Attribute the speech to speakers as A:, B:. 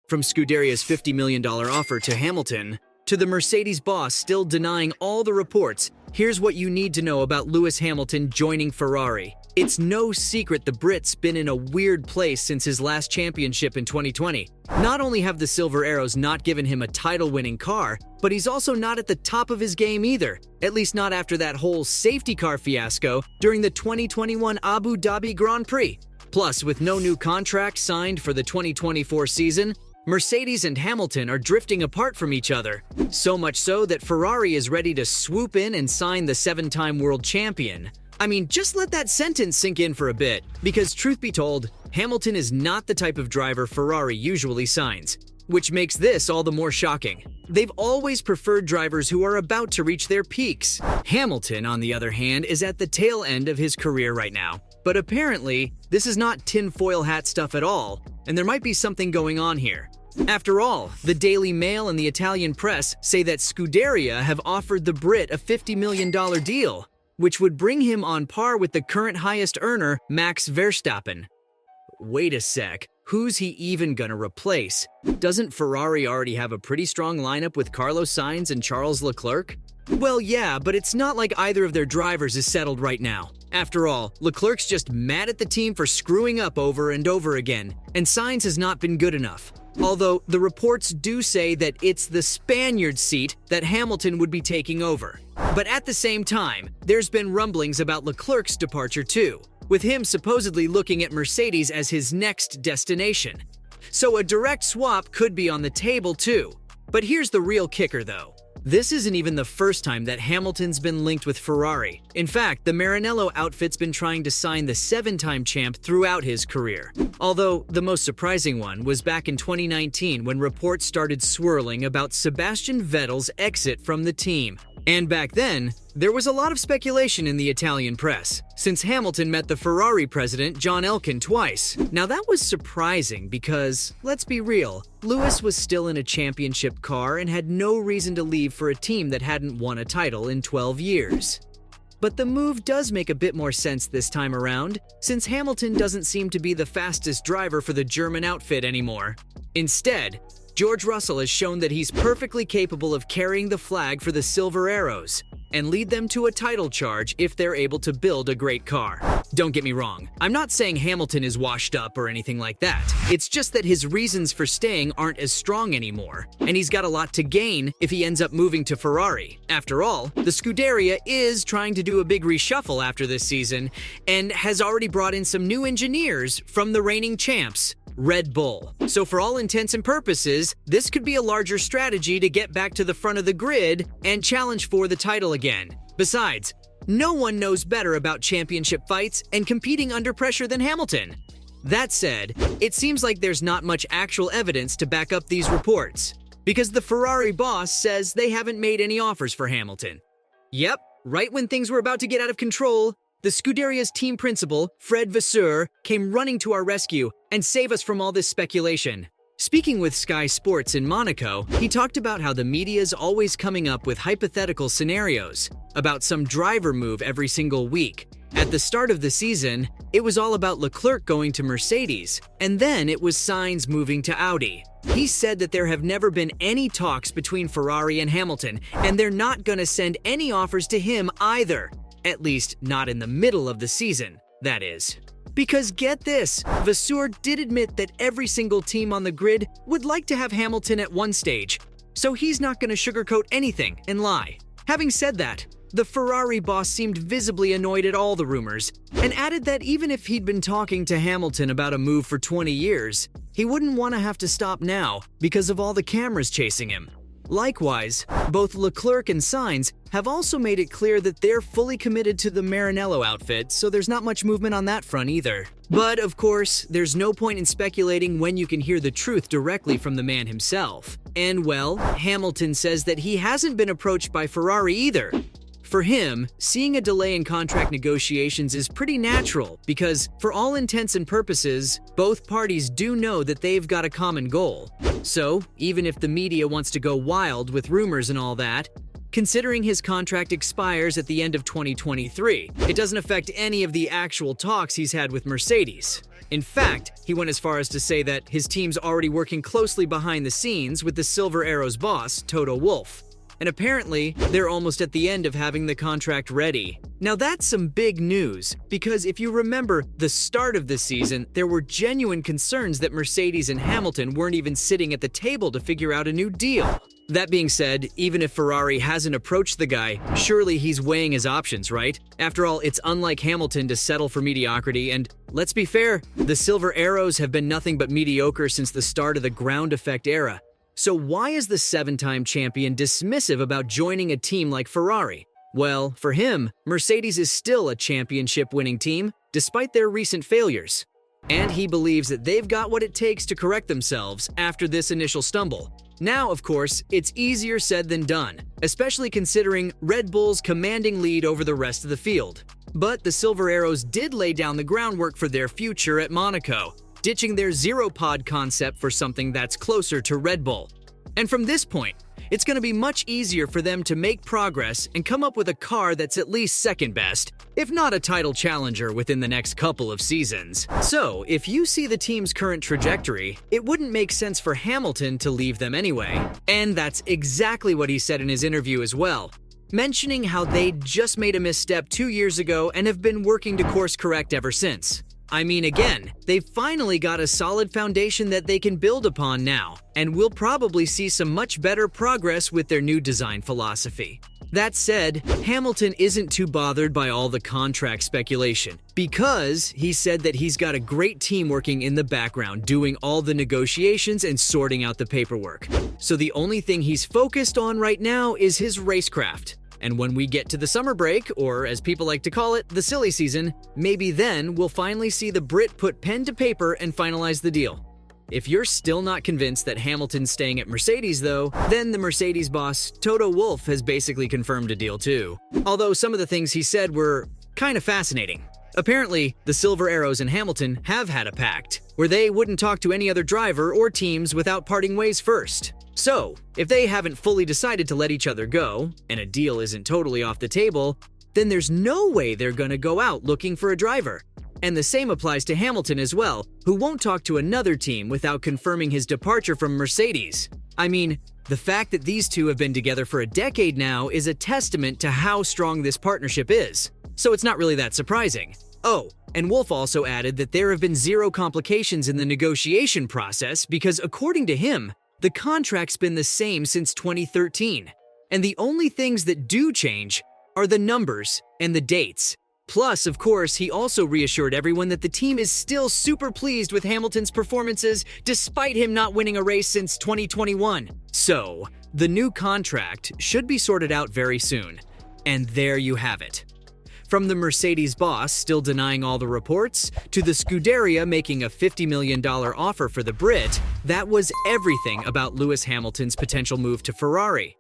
A: From Scuderia's $50 million offer to Hamilton, to the Mercedes boss still denying all the reports, here's what you need to know about Lewis Hamilton joining Ferrari. It's no secret the Brit's been in a weird place since his last championship in 2020. Not only have the Silver Arrows not given him a title-winning car, but he's also not at the top of his game either, at least not after that whole safety car fiasco during the 2021 Abu Dhabi Grand Prix. Plus, with no new contract signed for the 2024 season, Mercedes and Hamilton are drifting apart from each other. So much so that Ferrari is ready to swoop in and sign the 7-time world champion. I mean, just let that sentence sink in for a bit, because truth be told, Hamilton is not the type of driver Ferrari usually signs, which makes this all the more shocking. They've always preferred drivers who are about to reach their peaks. Hamilton, on the other hand, is at the tail end of his career right now. But apparently, this is not tinfoil hat stuff at all, and there might be something going on here. After all, the Daily Mail and the Italian press say that Scuderia have offered the Brit a $50 million deal, which would bring him on par with the current highest earner, Max Verstappen. Wait a sec, who's he even gonna replace? Doesn't Ferrari already have a pretty strong lineup with Carlos Sainz and Charles Leclerc? Well, yeah, but it's not like either of their drivers is settled right now. After all, Leclerc's just mad at the team for screwing up over and over again, and Sainz has not been good enough. Although the reports do say that it's the Spaniard seat that Hamilton would be taking over. But at the same time, there's been rumblings about Leclerc's departure too, with him supposedly looking at Mercedes as his next destination. So a direct swap could be on the table too. But here's the real kicker though. This isn't even the first time that Hamilton's been linked with Ferrari. In fact, the Maranello outfit's been trying to sign the 7-time champ throughout his career. Although, the most surprising one was back in 2019 when reports started swirling about Sebastian Vettel's exit from the team. And back then, there was a lot of speculation in the Italian press, since Hamilton met the Ferrari president John Elkann twice. Now that was surprising because, let's be real, Lewis was still in a championship car and had no reason to leave for a team that hadn't won a title in 12 years. But the move does make a bit more sense this time around, since Hamilton doesn't seem to be the fastest driver for the German outfit anymore. Instead, George Russell has shown that he's perfectly capable of carrying the flag for the Silver Arrows and lead them to a title charge if they're able to build a great car. Don't get me wrong, I'm not saying Hamilton is washed up or anything like that. It's just that his reasons for staying aren't as strong anymore, and he's got a lot to gain if he ends up moving to Ferrari. After all, the Scuderia is trying to do a big reshuffle after this season and has already brought in some new engineers from the reigning champs, Red Bull. So for all intents and purposes, this could be a larger strategy to get back to the front of the grid and challenge for the title again. Besides, no one knows better about championship fights and competing under pressure than Hamilton. That said, it seems like there's not much actual evidence to back up these reports, because the Ferrari boss says they haven't made any offers for Hamilton. Yep, right when things were about to get out of control, the Scuderia's team principal, Fred Vasseur, came running to our rescue and save us from all this speculation. Speaking with Sky Sports in Monaco, he talked about how the media's always coming up with hypothetical scenarios about some driver move every single week. At the start of the season, it was all about Leclerc going to Mercedes, and then it was Sainz moving to Audi. He said that there have never been any talks between Ferrari and Hamilton, and they're not gonna send any offers to him either. At least, not in the middle of the season, that is. Because get this, Vasseur did admit that every single team on the grid would like to have Hamilton at one stage, so he's not going to sugarcoat anything and lie. Having said that, the Ferrari boss seemed visibly annoyed at all the rumors, and added that even if he'd been talking to Hamilton about a move for 20 years, he wouldn't want to have to stop now because of all the cameras chasing him. Likewise, both Leclerc and Sainz have also made it clear that they're fully committed to the Maranello outfit, so there's not much movement on that front either. But of course, there's no point in speculating when you can hear the truth directly from the man himself. And well, Hamilton says that he hasn't been approached by Ferrari either. For him, seeing a delay in contract negotiations is pretty natural because, for all intents and purposes, both parties do know that they've got a common goal. So, even if the media wants to go wild with rumors and all that, considering his contract expires at the end of 2023, it doesn't affect any of the actual talks he's had with Mercedes. In fact, he went as far as to say that his team's already working closely behind the scenes with the Silver Arrows boss, Toto Wolff. And apparently, they're almost at the end of having the contract ready. Now that's some big news, because if you remember the start of this season, there were genuine concerns that Mercedes and Hamilton weren't even sitting at the table to figure out a new deal. That being said, even if Ferrari hasn't approached the guy, surely he's weighing his options, right? After all, it's unlike Hamilton to settle for mediocrity, and let's be fair, the Silver Arrows have been nothing but mediocre since the start of the ground effect era. So why is the 7-time champion dismissive about joining a team like Ferrari? Well, for him, Mercedes is still a championship-winning team, despite their recent failures. And he believes that they've got what it takes to correct themselves after this initial stumble. Now, of course, it's easier said than done, especially considering Red Bull's commanding lead over the rest of the field. But the Silver Arrows did lay down the groundwork for their future at Monaco, ditching their zero-pod concept for something that's closer to Red Bull. And from this point, it's going to be much easier for them to make progress and come up with a car that's at least second best, if not a title challenger within the next couple of seasons. So, if you see the team's current trajectory, it wouldn't make sense for Hamilton to leave them anyway. And that's exactly what he said in his interview as well, mentioning how they just made a misstep 2 years ago and have been working to course correct ever since. I mean, again, they've finally got a solid foundation that they can build upon now, and we'll probably see some much better progress with their new design philosophy. That said, Hamilton isn't too bothered by all the contract speculation, because he said that he's got a great team working in the background doing all the negotiations and sorting out the paperwork. So the only thing he's focused on right now is his racecraft. And when we get to the summer break, or as people like to call it, the silly season, maybe then we'll finally see the Brit put pen to paper and finalize the deal. If you're still not convinced that Hamilton's staying at Mercedes though, then the Mercedes boss, Toto Wolff, has basically confirmed a deal too. Although some of the things he said were kind of fascinating. Apparently, the Silver Arrows and Hamilton have had a pact, where they wouldn't talk to any other driver or teams without parting ways first. So, if they haven't fully decided to let each other go, and a deal isn't totally off the table, then there's no way they're gonna go out looking for a driver. And the same applies to Hamilton as well, who won't talk to another team without confirming his departure from Mercedes. I mean, the fact that these two have been together for a decade now is a testament to how strong this partnership is. So it's not really that surprising. Oh, and Wolff also added that there have been zero complications in the negotiation process because, according to him, the contract's been the same since 2013. And the only things that do change are the numbers and the dates. Plus, of course, he also reassured everyone that the team is still super pleased with Hamilton's performances despite him not winning a race since 2021. So, the new contract should be sorted out very soon. And there you have it. From the Mercedes boss still denying all the reports, to the Scuderia making a $50 million offer for the Brit, that was everything about Lewis Hamilton's potential move to Ferrari.